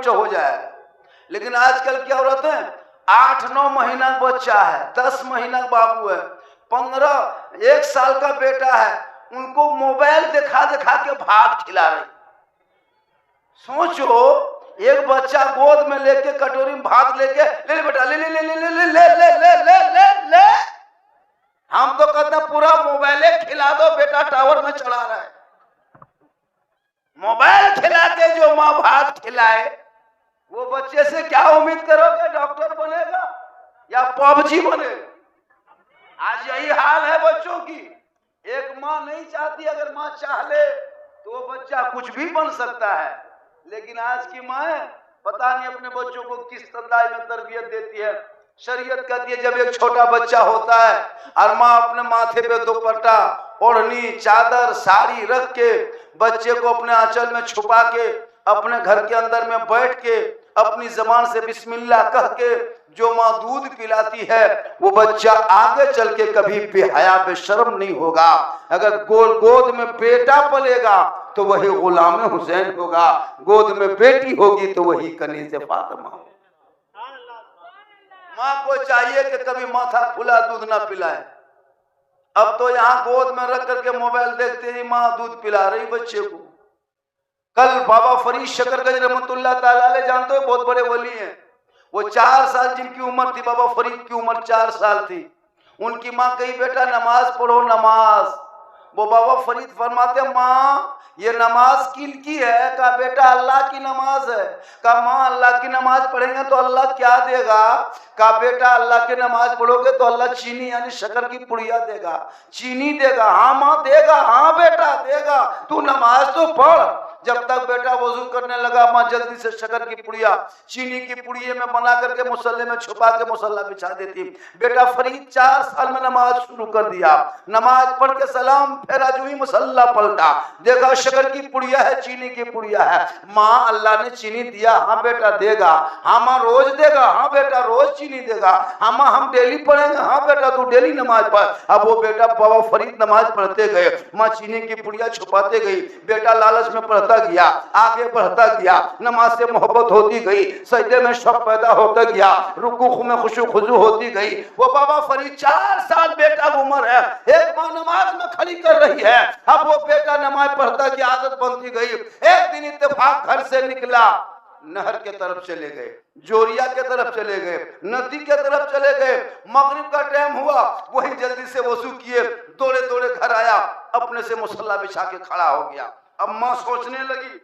कुछ हो जाएगा। लेकिन आजकल क्या औरत है, 8-9 महीना का बच्चा है, 10 महीना का बाबू है, 1 साल का बेटा है, उनको मोबाइल दिखा दिखा के भात खिला रही। सोचो, एक बच्चा गोद में लेके कटोरी में भात लेके, ले ले बेटा, ले ले ले ले ले ले ले ले ले ले ले ले। हम तो कहते हैं पूरा मोबाइल खिला दो, बेटा टावर में चढ़ा रहा है। मोबाइल खिला के जो माँ भात खिलाए, वो बच्चे से क्या उम्मीद करोगे? डॉक्टर बनेगा या पबजी बनेगा? आज यही हाल है बच्चों की। एक माँ नहीं चाहती, अगर माँ चाह ले तो वो बच्चा कुछ भी बन सकता है। लेकिन आज की माँ पता नहीं अपने बच्चों को किस अंदाज में तरबियत देती है। शरीयत कहती है जब एक छोटा बच्चा होता है और माँ अपने माथे पे दुपट्टा, ओढ़नी, चादर, साड़ी रख के बच्चे को अपने आंचल में छुपा के अपने घर के अंदर में बैठ के अपनी जबान से बिस्मिल्लाह कह के जो माँ दूध पिलाती है, वो बच्चा आगे चल के कभी बेहया बेशर्म नहीं होगा। अगर गोद में बेटा पलेगा तो वही गुलाम हुसैन होगा, गोद में बेटी होगी तो वही कनीज़े फातिमा होगी। माँ को चाहिए कि कभी माथा खुला दूध ना पिलाए। अब तो यहाँ गोद में रख करके मोबाइल देखते ही माँ दूध पिला रही बच्चे को। कल बाबा फरीद शकरगंज रहमतुल्लाह ताला अलैह, जानते हो, बहुत बड़े वली हैं। वो 4 साल जिनकी उम्र थी, बाबा फरीद की उम्र 4 साल थी, उनकी माँ कही बेटा नमाज पढ़ो नमाज। वो बाबा फरीद फरमाते माँ ये नमाज किनकी है? कहा बेटा अल्लाह की नमाज है। कहा माँ अल्लाह की नमाज पढ़ेंगे तो अल्लाह क्या देगा? कहा बेटा अल्लाह की नमाज पढ़ोगे तो अल्लाह चीनी यानी शक्कर की पुड़िया देगा, चीनी देगा। हाँ माँ देगा, हाँ बेटा देगा, तू नमाज तो पढ़। जब तक बेटा वजू करने लगा, माँ जल्दी से शक्कर की पुड़िया चीनी की पुड़िये में बना करके मुसल्ले में छुपा के मुसल्ला बिछा देती। बेटा फरीद 4 साल में नमाज शुरू कर दिया। नमाज पढ़ के सलाम फेरा, जो ही मुसल्ला पलटा, देखा शक्कर की पुड़िया है, चीनी की पुड़िया है। माँ अल्लाह ने चीनी दिया? हाँ बेटा देगा। हाँ माँ रोज देगा? हाँ बेटा रोज चीनी देगा। हाँ माँ हम डेली पढ़ेंगे? हाँ बेटा तू डेली नमाज पढ़। अब वो बेटा बाबा फरीद नमाज पढ़ते गए, माँ चीनी की पुड़िया छुपाते गई, बेटा लालच में पढ़ता गया, आगे बढ़ता गया, नमाज से मोहब्बत होती गई, सजदे में शौक पैदा होता गया, रुकू में खुशू खुजू होती गई। वो बाबा फरीद 4 साल बेटा उम्र है, एक माँ नमाज में खड़ी कर रही है, अब वो बेटा नमाज पढ़ता की आदत बनती गई। एक दिन इत्तेफाक घर से निकला, नहर के तरफ चले गए, जोरिया के तरफ चले गए, नदी के तरफ चले गए। मगरिब का टाइम हुआ, वही जल्दी से वजू किए, दौड़े दौड़े घर आया, अपने से मुसल्ला बिछा के खड़ा हो गया। अब माँ सोचने लगी,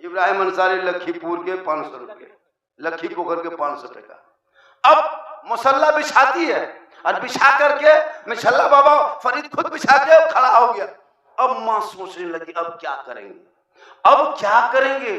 इब्राहिम अंसारी लखीपुर के 500 रुपये, लखी पोखर के 500 टका। अब मुसल्ला बिछाती है और बिछा करके मुसल्ला बाबा फरीद खुद बिछा के खड़ा हो गया। अब माँ सोचने लगी अब क्या करेंगे, अब क्या करेंगे?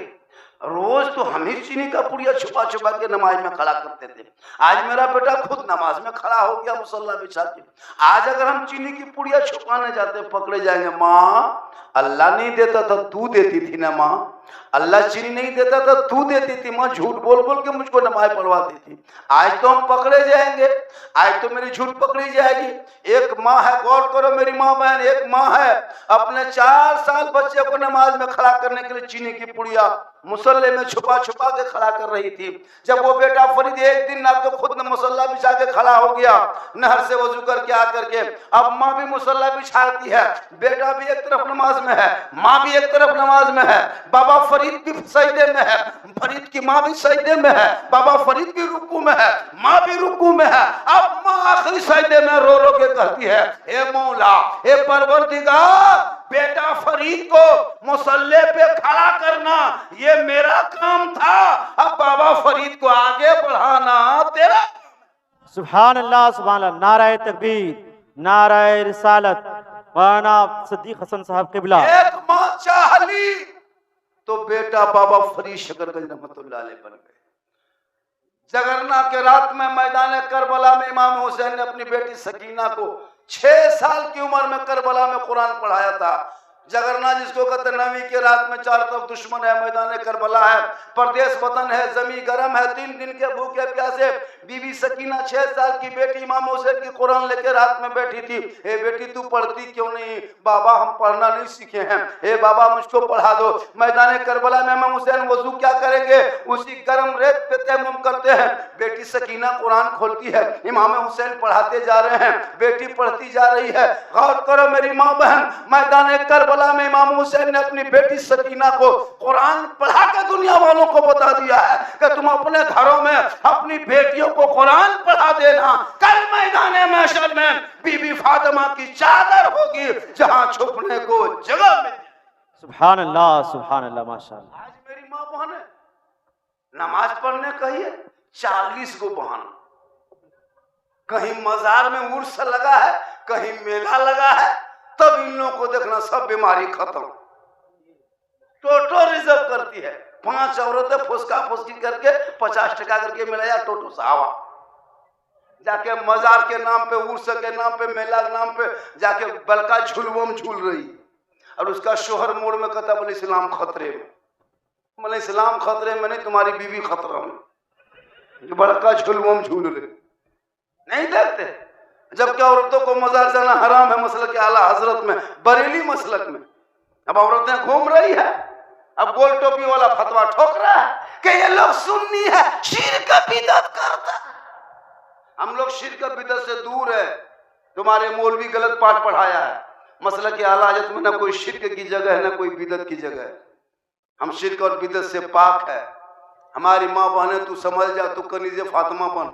रोज तो हम ही चीनी का पुड़िया छुपा छुपा के नमाज में खड़ा करते थे, आज मेरा बेटा खुद नमाज में खड़ा हो गया मुसल्ला बिछा के। आज अगर हम चीनी की पुड़िया छुपाने जाते पकड़े जाएंगे। माँ अल्लाह नहीं देता था तू देती थी ना माँ, अल्लाह चीनी नहीं देता था तू देती थी माँ, झूठ बोल बोल के मुझको नमाज पढ़वाती थी। आज तो हम पकड़े जाएंगे, आज तो मेरी झूठ पकड़ी जाएगी। एक माँ है, गौर करो मेरी माँ बहन, एक माँ है अपने 4 साल बच्चे को नमाज में खड़ा करने के लिए चीनी की पुड़िया मुसल्ले में छुपा छुपा के खड़ा कर रही थी। जब वो बेटा फरीद एक दिन ना तो खुद ने मुसल्ला बिछा के खड़ा हो गया, नहर से वजू करके आकर के, अब माँ भी मुसल्ला बिछाती है, बेटा भी एक तरफ नमाज में है, माँ भी एक तरफ नमाज में है, बाबा फरीद भी सजदे में है, फरीद की माँ भी सजदे में है, बाबा फरीद भी रुकू में है, माँ भी रुकू में है। अब माँ आखिरी सजदे में रो रो के कहती है, हे मौला, हे परवरदिगार, बेटा फरीद को मुसल्ले पे खड़ा करना ये मेरा काम था, अब बाबा फरीद को आगे बढ़ाना तेरा। सुभान अल्लाह सुभान अल्लाह, नाराए तकबीर, नाराए रिसालत, मौलाना सिद्दीक हसन साहब किबला। एक माँ चाह ली तो बेटा बाबा फरीद शकरगंज रहमतुल्लाह अलैह बन गए। जगरना के रात में मैदान करबला में इमाम हुसैन ने अपनी बेटी सकीना को 6 साल की उम्र में करबला में कुरान पढ़ाया था। जगरना जिसको कहते नवी के रात में चारों तरफ दुश्मन है, मैदान करबला है, प्रदेश वतन है, जमी गर्म है, 3 दिन के भूखे प्यासे बीबी सकीना 6 साल की बेटी इमाम हुसैन की कुरान लेकर रात में बैठी थी। ए बेटी तू पढ़ती क्यों नहीं? बाबा हम पढ़ना नहीं सीखे हैं, ए बाबा मुझको पढ़ा दो। मैदान करबला में इमाम हुसैन वजू क्या करेंगे? उसी गर्म रेत पे तयम्मुम करते हैं। बेटी सकीना कुरान खोलती है, इमाम हुसैन पढ़ाते जा रहे हैं, बेटी पढ़ती जा रही है। गौर करो मेरी माँ बहन, मैदान करबला में इमाम हुसैन ने अपनी बेटी सकीना को कुरान पढ़ा के दुनिया वालों को बता दिया है कि तुम अपने घरों में अपनी बेटियों को कुरान पढ़ा देना, कल मैदान महशर में बीबी फातिमा की चादर होगी जहां छुपने को जगह मिल। सुभान अल्लाह माशाअल्लाह। आज मेरी माँ बहन है, नमाज पढ़ने कहिए 40 को बहन, कहीं मजार में उर्स लगा है, कहीं मेला लगा है, तब इन लोगों को देखना सब बीमारी खत्म। टोटो रिजर्व करती है, 5 औरतें फुसका फुसकी करके 50 टका करके मिलाया टोटो साहवा, जाके मजार के नाम पे, उर्स के नाम पे, मेला के नाम पे जाके बलका झुलवम झूल रही। और उसका शोहर मोड़ में कहता बोले इस्लाम खतरे में। बोले इस्लाम खतरे में नहीं, तुम्हारी बीवी खतरा में, बड़का झुलवम झूल रही। नहीं देखते जबकि औरतों को मजार जाना हराम है मसलक आला हजरत में, बरेली मसलक में। अब औरतें घूम रही है, अब गोल टोपी वाला फतवा ठोक रहा है कि ये लोग सुन्नी है, शिर्क बिदअत करता है। हम लोग शिर्क बिदअत से दूर है। तुम्हारे मौलवी गलत पाठ पढ़ाया है। मसलक आला हजरत में ना कोई शिर्क की जगह है, ना कोई बिदअत की जगह है। हम शिर्क और बिदअत से पाक है। हमारी माँ बहने तू समझ जा, तू कनीज़े फातिमा बन।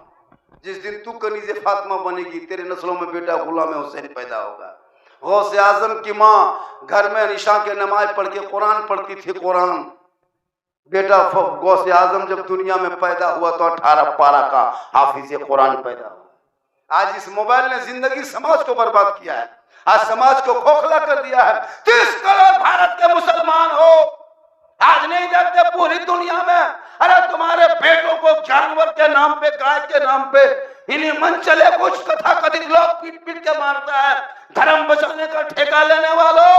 जिस दिन तू कनीज़े फातिमा बनेगी, तेरे नस्लों में बेटा गुलाम हुसैन पैदा होगा। गौसे आजम की माँ घर में निशा के नमाज पढ़ के कुरान पढ़ती थी। कुरान बेटा गौसे आजम जब दुनिया में पैदा हुआ तो 18 पारा का हाफिज कुरान पैदा हुआ। आज इस मोबाइल ने जिंदगी समाज को बर्बाद किया है, आज समाज को खोखला कर दिया है। 30 करोड़ भारत के मुसलमान हो, आज नहीं देखते पूरी दुनिया में। अरे तुम्हारे बेटों को जानवर के नाम पे, गाय के नाम पे, इन्हीं मन चले कुछ कथा कथित लोग पीट पीट के मारता है। धर्म बचाने का ठेका लेने वालों,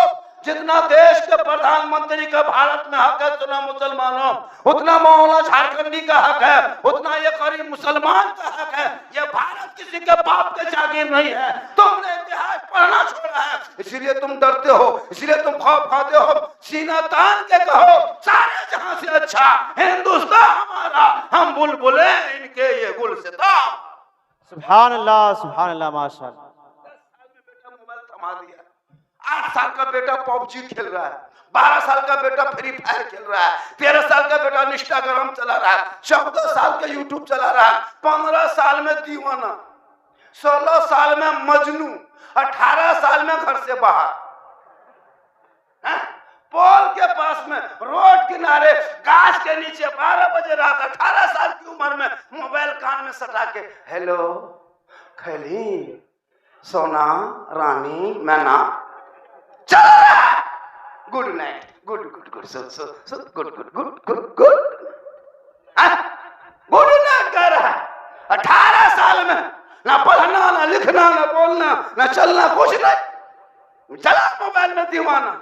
जितना देश के प्रधानमंत्री का भारत में हक है उतना मुसलमानों, उतना मौलाना झारखंडी का हक है, उतना ये करीब मुसलमान का हक है। ये भारत किसी के बाप के जागीर नहीं है। तुमने इतिहास पढ़ना छोड़ा है, इसलिए तुम डरते हो, इसलिए तुम खौफ खाते हो। सीना तान के कहो सारे जहां से अच्छा हिंदुस्तान हमारा, हम बुलबुले इनके ये गुलसितान। सुभान अल्लाह माशाअल्लाह। 10 साल में बेटा मोबाइल थमा दिया, 8 साल का बेटा पबजी खेल रहा है, 12 साल का बेटा फ्री फायर खेल रहा है, 13 साल का बेटा इंस्टाग्राम चला रहा है, 14 साल का यूट्यूब चला रहा है, 15 साल में दीवाना, 16 साल में मजनू, 18 साल में घर से बाहर, पोल के पास में, रोड किनारे, गाछ के नीचे 12 बजे रात, 18 साल की उम्र में मोबाइल कान में सटा के हेलो खैली सोना रानी मैना चल रहा है। Good night, good good good so so so good good good good good good night कर रहा है। 18 साल में ना पढ़ना, ना लिखना, ना बोलना, ना चलना, कुछ नहीं, चला मोबाइल में दीवाना,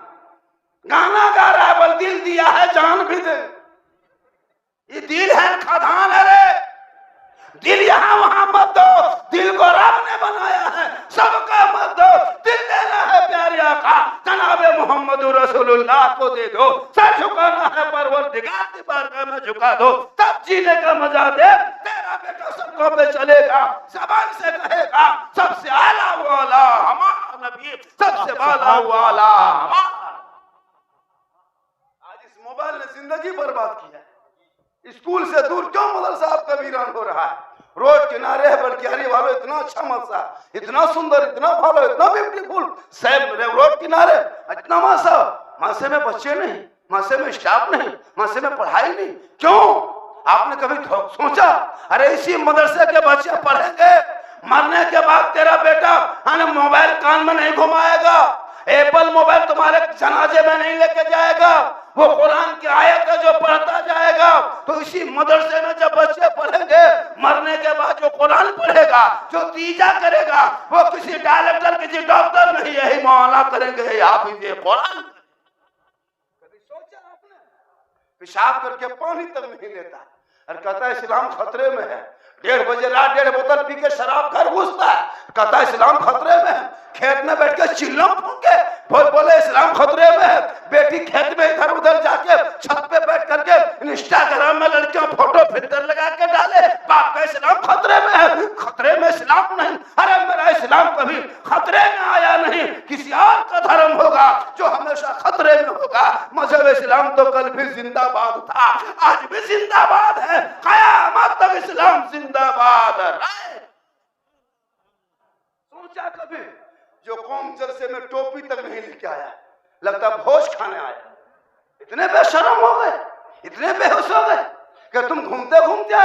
गाना गा रहा है, बल दिल दिया है जान भी दे। ये दिल है खदान है रे, दिल यहाँ वहां मत दो, दिल को रब ने बनाया है, सबका मत दो। दिल देना है प्यारे आका जनाबे मोहम्मद रसूलुल्लाह को दे दो। सर झुकाना है परवरदिगार की बारगाह में झुका दो, तब जीने का मजा दे। तेरा बेटा सबको पे चलेगा, जबान से कहेगा सबसे आला वाला हमारा नबी, सबसे वाला वाला हमारा। आज इस मोबाइल ने जिंदगी बर्बाद की है। स्कूल से दूर क्यों मदरसा आपका वीरान हो रहा है? रोड किनारे है, बल्कि अरे वालों इतना अच्छा मदरसा, इतना सुंदर, इतना भालो, इतना ब्यूटीफुल, सब रोड किनारे इतना मदरसा, मदरसे में बच्चे नहीं, मदरसे में स्टाफ नहीं, मदरसे में पढ़ाई नहीं। क्यों? आपने कभी सोचा अरे इसी मदरसे के बच्चे पढ़ेंगे, मरने के बाद तेरा बेटा मोबाइल कान में नहीं घुमाएगा, एप्पल मोबाइल तुम्हारे जनाजे में नहीं लेके जाएगा, वो कुरान की आयत है जो पढ़ता जाएगा। तो इसी मदरसे में जब बच्चे पढ़ेंगे, मरने के बाद जो कुरान पढ़ेगा, जो तीजा करेगा, वो किसी डायरेक्टर, किसी डॉक्टर नहीं, यही मौलाना करेंगे, हाफिज कुरान। पेशाब करके पानी तक नहीं लेता और कहता है इस्लाम खतरे में है। 1:30 बजे रात 1.5 बोतल पी के शराब घर घुसता है, कहता है इस्लाम खतरे में है। खेत में बैठ के चिल्लम फूके बोले इस्लाम खतरे में है। बेटी खेत में इधर उधर जाके छत पे बैठ करके इंस्टाग्राम में लड़कियां फोटो फिल्टर लगा के डाले, बाप का इस्लाम खतरे में है। खतरे में इस्लाम नहीं, अरे मेरा इस्लाम कभी खतरे में आया नहीं। किसी और का धर्म होगा जो हमेशा खतरे में होगा। मजहब इस्लाम तो कल भी जिंदाबाद था, आज भी जिंदाबाद है, कयामत तक इस्लाम जिंदाबाद रहे। सोचा कभी जो कौम जलसे में टोपी तक नहीं लेके आया, लगता भोज खाने आया। इतने बेशरम हो गए, इतने बेहोश हो गए कि तुम घूमते घूमते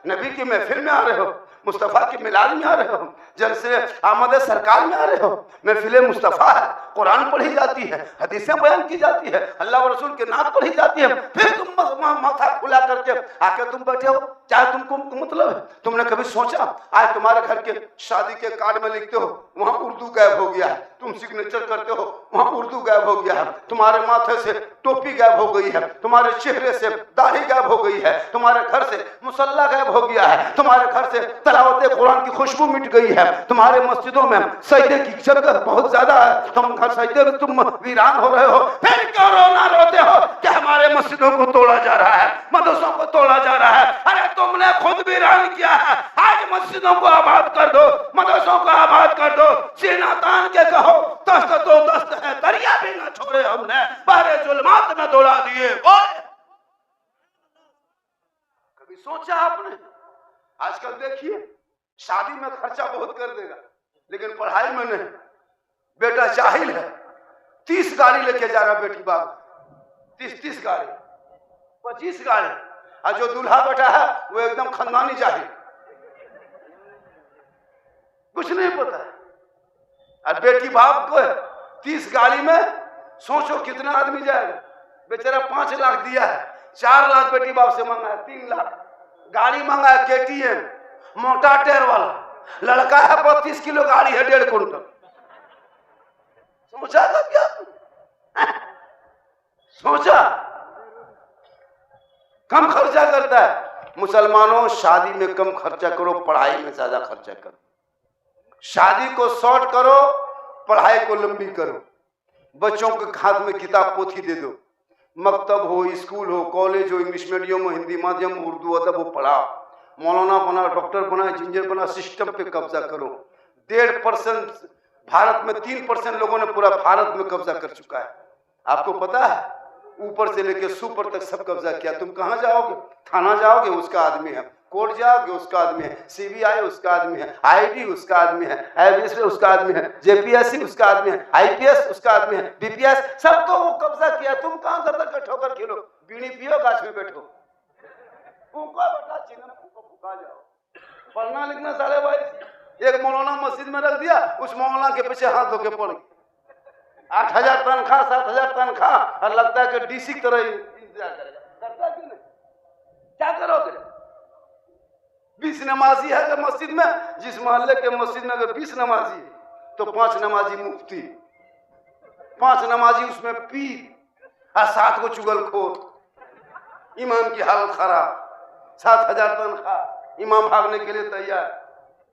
नबी की महफिल में आ रहे हो, मुस्तफा की मिलाद में आ रहे हो, जलसे आमद सरकार में आ रहे हो। महफिल मुस्तफा है, कुरान पढ़ी जाती है, हदीसें बयान की जाती है, अल्लाह और रसूल की नात पढ़ी जाती है, फिर तुम माथा खुला करके आके तुम बैठे हो। चाहे तुमको मतलब है, तुमने कभी सोचा आज तुम्हारे घर के शादी के कार्ड में लिखते हो वहां उर्दू गायब हो गया है, तुम सिग्नेचर करते हो वहां उर्दू गायब हो गया है, तुम्हारे माथे से टोपी गायब हो गई है, तुम्हारे चेहरे से दाढ़ी गायब हो गई है, तुम्हारे घर से मुसल्ला गायब हो गया है, तुम्हारे घर से तलावत कुरान की खुशबू मिट गई है, तुम्हारे मस्जिदों में सजदे की जगह बहुत ज्यादा है, तुम घर सजदे में तुम वीरान हो रहे हो। फिर क्यों रोना रोते हो कि हमारे मस्जिदों को तोड़ा जा रहा है, मदरसों को तोड़ा जा रहा है। अरे तुमने खुद वीरान किया है, आज मस्जिदों को आबाद कर दो, मदरसों को आबाद कर दो, सीना तान के कहो दस्त तो दस्त है, दरिया भी ना छोड़े हमने, बाहर जुल्मात में दौड़ा दिए। कभी सोचा आपने? आजकल देखिए शादी में खर्चा बहुत कर देगा लेकिन पढ़ाई में नहीं। बेटा जाहिल है, 30 गाड़ी लेके जा रहा बेटी बाबू, 30 गाड़ी, 25 गाड़ी, और जो दूल्हा बैठा है वो एकदम खानदानी जाहिल, कुछ नहीं पता है। और बेटी बाप को 30 गाड़ी में सोचो कितना आदमी जाएगा। बेचारा 5 लाख दिया है, 4 लाख बेटी बाप से मांगा है, 3 लाख गाड़ी मांगा है, KTM मोटा टायर वाला, लड़का है 32 किलो गाड़ी है, 1.5 कुंटल। सोचा था क्या? सोचा? कम खर्चा करता है। मुसलमानों शादी में कम खर्चा करो, पढ़ाई में ज्यादा खर्चा करो। शादी को शॉर्ट करो, पढ़ाई को लंबी करो। बच्चों के हाथ में किताब पोथी दे दो, मकतब हो, स्कूल हो, कॉलेज हो, इंग्लिश मीडियम हो, हिंदी माध्यम, उर्दू अदब हो, पढ़ाओ। मौलाना बना, डॉक्टर बना, इंजीनियर बना, सिस्टम पे कब्जा करो। 1.5% भारत में 3% लोगों ने पूरा भारत में कब्जा कर चुका है। आपको पता है ऊपर से लेकर सुपर तक सब कब्जा किया। तुम कहाँ जाओगे? थाना जाओगे उसका आदमी है, कोर्ट जाओगे उसका आदमी है, CBI उसका आदमी है, ID उसका आदमी है, IBS उसका आदमी है, JPSC उसका आदमी है, IPS उसका आदमी है, BPS सबको वो कब्जा किया। तुम कहाँ दर ठोकर खेलो, बीड़ी पियो, गाछ में बैठो, फूका जाओ। पढ़ना लिखना साले भाई। एक मौलाना मस्जिद में रख दिया, उस मौलाना के पीछे हाथ धो के पड़ गए। 8,000 तनख्वाह, 7,000 तनख्वाह, और लगता है कि DC की तरह इंतजार करेगा। करता क्यों नहीं? क्या करोगे? 20 नमाजी है अगर मस्जिद में, जिस मोहल्ले के मस्जिद में अगर 20 नमाजी है तो 5 नमाजी मुफ्ती, 5 नमाजी उसमें पीर और 7 को चुगलखोर। इमाम की हालत खराब, 7,000 तनख्वाह, इमाम भागने के लिए तैयार।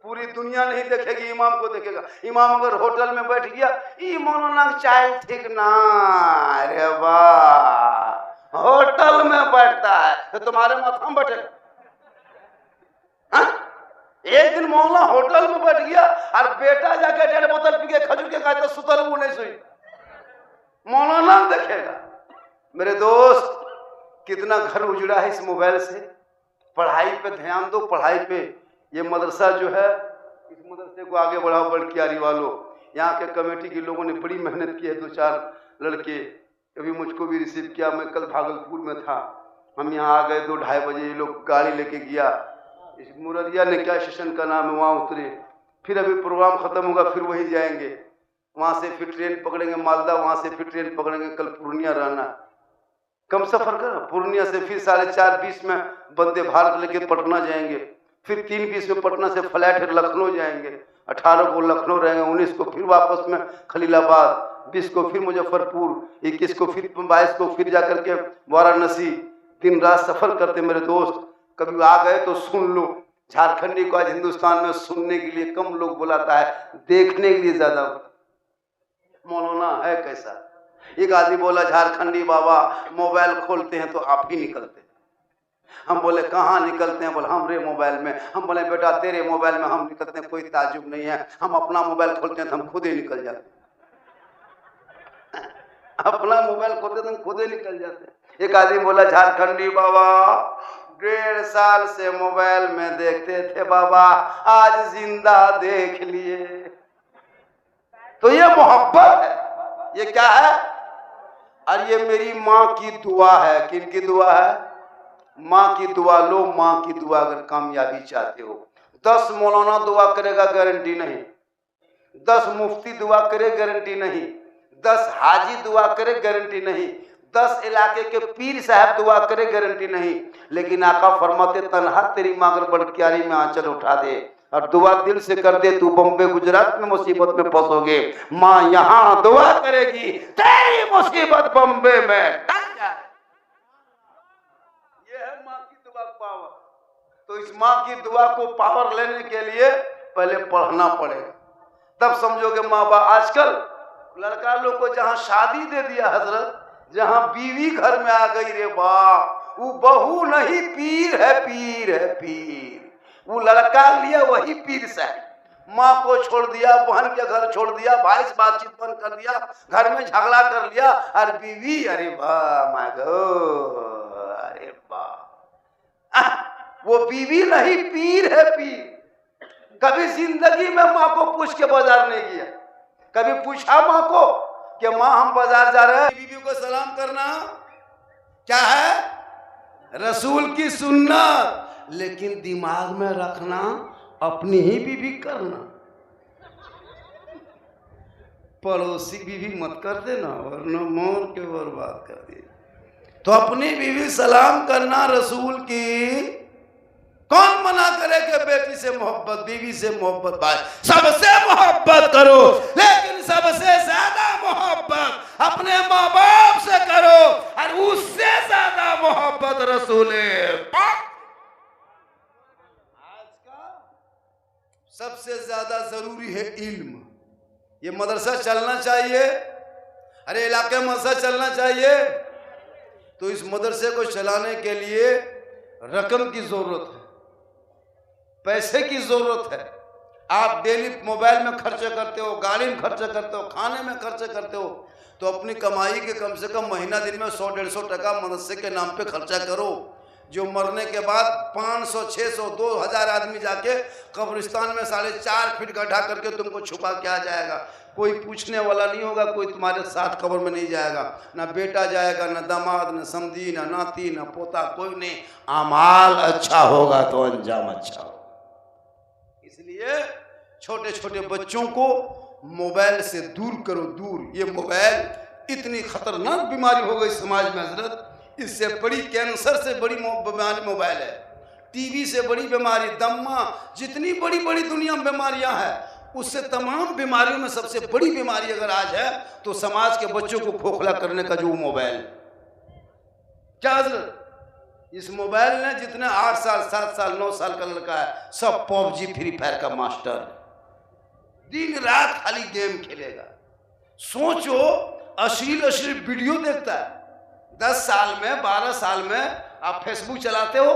पूरी दुनिया नहीं देखेगी, इमाम को देखेगा। इमाम अगर होटल में बैठ गया, ई मौलाना चाय ठीक ना, अरे वाह, होटल में बैठता है तो तुम्हारे माथा में बैठेगा। एक दिन मौलाना होटल में बैठ गया और बेटा जाके 1.5 बोतल पी के खजूर के खाए तो सुतल वो नहीं सोई, मौलाना देखेगा। मेरे दोस्त कितना घर उजड़ा है इस मोबाइल से। पढ़ाई पे ध्यान दो, पढ़ाई पे। ये मदरसा जो है, इस मदरसे को आगे बढ़ाओ बड़कियारी वालों। यहाँ के कमेटी के लोगों ने बड़ी मेहनत की है। 2-4 लड़के अभी मुझको भी रिसीव किया। मैं कल भागलपुर में था, हम यहाँ आ गए 2-2:30 बजे। ये लोग गाड़ी लेके गया, इस मुररिया ने क्या स्टेशन का नाम है, वहाँ उतरे। फिर अभी प्रोग्राम खत्म होगा, फिर वहीं जाएंगे। वहाँ से फिर ट्रेन पकड़ेंगे मालदा, वहाँ से फिर ट्रेन पकड़ेंगे कल पूर्णिया रहना। कम सफर कर, पूर्णिया से फिर 4:30 में वंदे भारत लेके पटना जाएंगे। फिर 3:20 में पटना से फ्लाइट लखनऊ जाएंगे। 18 को लखनऊ रहेंगे, 19 को फिर वापस में खलीलाबाद, 20 को फिर मुजफ्फरपुर, 21 को फिर 22 को फिर जाकर के वाराणसी, दिन रात सफर करते मेरे दोस्त, कभी आ गए तो सुन लो। झारखंडी को आज हिंदुस्तान में सुनने के लिए कम लोग बुलाता है, देखने के लिए ज्यादा। मौलाना है कैसा? एक आदमी बोला झारखंडी बाबा मोबाइल खोलते हैं तो आप ही निकलते। हम बोले कहाँ निकलते हैं? बोले हमरे मोबाइल में। हम बोले बेटा तेरे मोबाइल में हम निकलते हैं कोई ताजुब नहीं है, हम अपना मोबाइल खोलते हैं तो हम खुद ही निकल जाते। अपना मोबाइल खोलते तो हम खुद ही निकल जाते। एक आदमी बोला झारखंडी बाबा 1.5 साल से मोबाइल में देखते थे बाबा, आज जिंदा देख लिए। तो ये मोहब्बत है, ये क्या है? और ये मेरी माँ की दुआ है। किनकी दुआ है? माँ की दुआ लो, माँ की दुआ अगर कामयाबी चाहते हो। 10 मौलाना दुआ करेगा गारंटी नहीं, 10 मुफ्ती दुआ करे गारंटी नहीं, 10 हाजी दुआ करे गारंटी नहीं, 10 इलाके के पीर साहब दुआ करे गारंटी नहीं। लेकिन आका फरमाते तन्हा तेरी माँ अगर बड़कियारी में आंचल उठा दे और दुआ दिल से कर दे, तू बम्बे गुजरात में मुसीबत में फंसोगे, माँ यहाँ दुआ करेगी तेरी मुसीबत बम्बे में टल जाए। ये है माँ की दुआ पावर। तो इस माँ की दुआ को पावर लेने के लिए पहले पढ़ना पड़ेगा, तब समझोगे माँ बाप। आजकल लड़का लोग को जहाँ शादी दे दिया हजरत, जहाँ बीवी घर में आ गई रे बाप, वो बहू नहीं पीर है, पीर है पीर। वो लड़का लिया वही पीर से। माँ को छोड़ दिया, बहन के घर छोड़ दिया, भाई से बातचीत बंद कर दिया, घर में झगड़ा कर लिया, और बीवी अरे वाह माय गॉड, अरे वाह, वो बीवी नहीं पीर है पीर। कभी जिंदगी में माँ को पूछ के बाजार नहीं गया, कभी पूछा माँ को कि माँ हम बाजार जा रहे हैं? बीवी को सलाम करना क्या है? रसूल की सुन्नत। लेकिन दिमाग में रखना अपनी ही बीवी करना, पड़ोसी बीवी मत कर देना वरना मोर के बर्बाद कर दे। तो अपनी बीवी सलाम करना रसूल की। कौन मना करे कि बेटी से मोहब्बत, बीवी से मोहब्बत? भाई सबसे मोहब्बत करो, लेकिन सबसे ज्यादा मोहब्बत अपने माँ बाप से करो, और उससे ज्यादा मोहब्बत रसूल पाक। आज का सबसे ज्यादा जरूरी है इल्म। ये मदरसा चलना चाहिए, अरे इलाके में मदरसा चलना चाहिए, तो इस मदरसे को चलाने के लिए रकम की जरूरत है, पैसे की जरूरत है। आप डेली मोबाइल में खर्चे करते हो, गाड़ी में खर्चे करते हो, खाने में खर्चे करते हो, तो अपनी कमाई के कम से कम महीना दिन में 100-150 टका मदरसे के नाम पे खर्चा करो। जो मरने के बाद 500, 600, 2000 आदमी जाके कब्रिस्तान में 4.5 फीट गड्ढा करके तुमको छुपा के आ जाएगा। कोई पूछने वाला नहीं होगा, कोई तुम्हारे साथ कब्र में नहीं जाएगा, ना बेटा जाएगा, ना दामाद, ना समधी, ना नाती, ना पोता, कोई नहीं। अमाल अच्छा होगा तो अंजाम अच्छा होगा। इसलिए छोटे छोटे बच्चों को मोबाइल से दूर करो, दूर। ये मोबाइल इतनी खतरनाक बीमारी हो गई समाज में हजरत, इससे बड़ी कैंसर से बड़ी बीमारी मोबाइल है, टीवी से बड़ी बीमारी, दम्मा, जितनी बड़ी बड़ी दुनिया में बीमारियां हैं, उससे तमाम बीमारियों में सबसे बड़ी बीमारी अगर आज है तो समाज के बच्चों को खोखला करने का जो मोबाइल। क्या हजरत? इस मोबाइल ने जितने 8 साल, 7 साल, 9 साल का लड़का है, सब PUBG, फ्री फायर का मास्टर, दिन रात खाली गेम खेलेगा। सोचो, अश्लील वीडियो देखता है। 10 साल में, 12 साल में आप फेसबुक चलाते हो,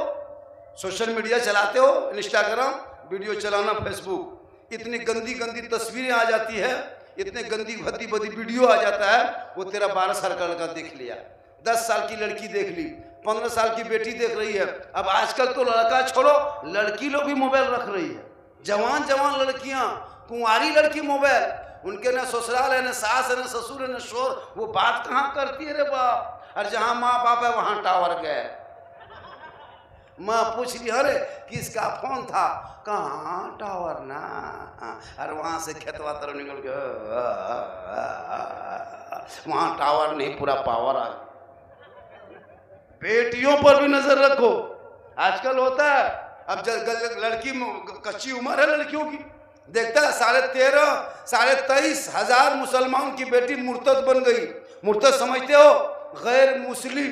सोशल मीडिया चलाते हो, इंस्टाग्राम, वीडियो चलाना, फेसबुक, इतनी गंदी गंदी तस्वीरें आ जाती है, इतने गंदी भद्दी भद्दी वीडियो आ जाता है। वो तेरा 12 साल का लड़का देख लिया, 10 साल की लड़की देख ली, 15 साल की बेटी देख रही है। अब आजकल तो लड़का छोड़ो, लड़की लोग भी मोबाइल रख रही है। जवान जवान लड़कियां, कुंवारी लड़की मोबाइल, उनके न ससुराल है, न सास है, न ससुर है, न शोर, वो बात कहाँ करती है रे बाप। और जहाँ माँ बाप है वहाँ टावर गए। माँ पूछ रही, अरे किसका फोन था? कहाँ टावर ना, और वहाँ से खेतवा तरफ निकल के वहाँ टावर नहीं, पूरा पावर आ गया। बेटियों पर भी नजर रखो। आजकल होता है, अब लड़की कच्ची उम्र है लड़कियों की, देखता है 13.5, 23.5 हजार मुसलमान की बेटी मुर्तद बन गई। मुर्तद समझते हो? गैर मुस्लिम,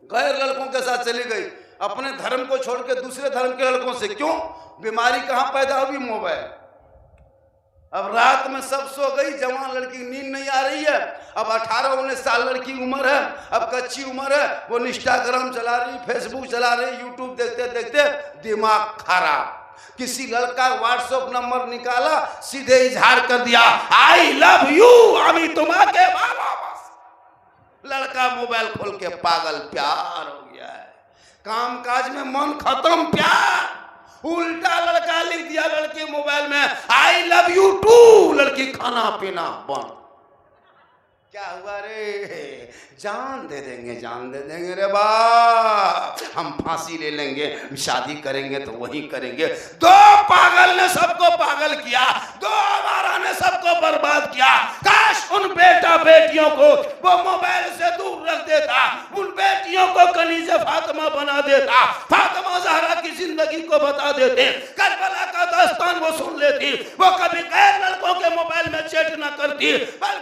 गैर लड़कों के साथ चली गई, अपने धर्म को छोड़ के दूसरे धर्म के लड़कों से। क्यों? बीमारी कहां पैदा हुई? मोबाइल। अब रात में सब सो गई, जवान लड़की नींद नहीं आ रही है। अब 18-19 साल लड़की उम्र है, अब कच्ची उम्र है, वो इंस्टाग्राम चला रही, फेसबुक चला रही, यूट्यूब देखते देखते दिमाग खराब। किसी लड़का व्हाट्सएप नंबर निकाला, सीधे इजहार कर दिया, आई लव यू, अभी तुम्हारे बाबा। बस लड़का मोबाइल खोल के पागल, प्यार हो गया है, काम काज में मन खत्म, प्यार। उल्टा लड़का लिख दिया लड़की मोबाइल में, आई लव यू टू, लड़की खाना पीना बंद। क्या हुआ रे? जान दे देंगे, जान दे देंगे रे बाप, हम फांसी ले लेंगे, शादी करेंगे तो वही करेंगे। दो पागल ने सबको पागल किया, दो आवारा ने सबको बर्बाद किया। काश उन बेटा बेटियों को वो मोबाइल से दूर रख देता, उन बेटियों को कनीज़े फातिमा बना देता, फातिमा ज़हरा की जिंदगी को बता देते, करबला का दास्तान वो सुन लेती, वो कभी गैर लड़कों के मोबाइल में चैट ना करती, बल्कि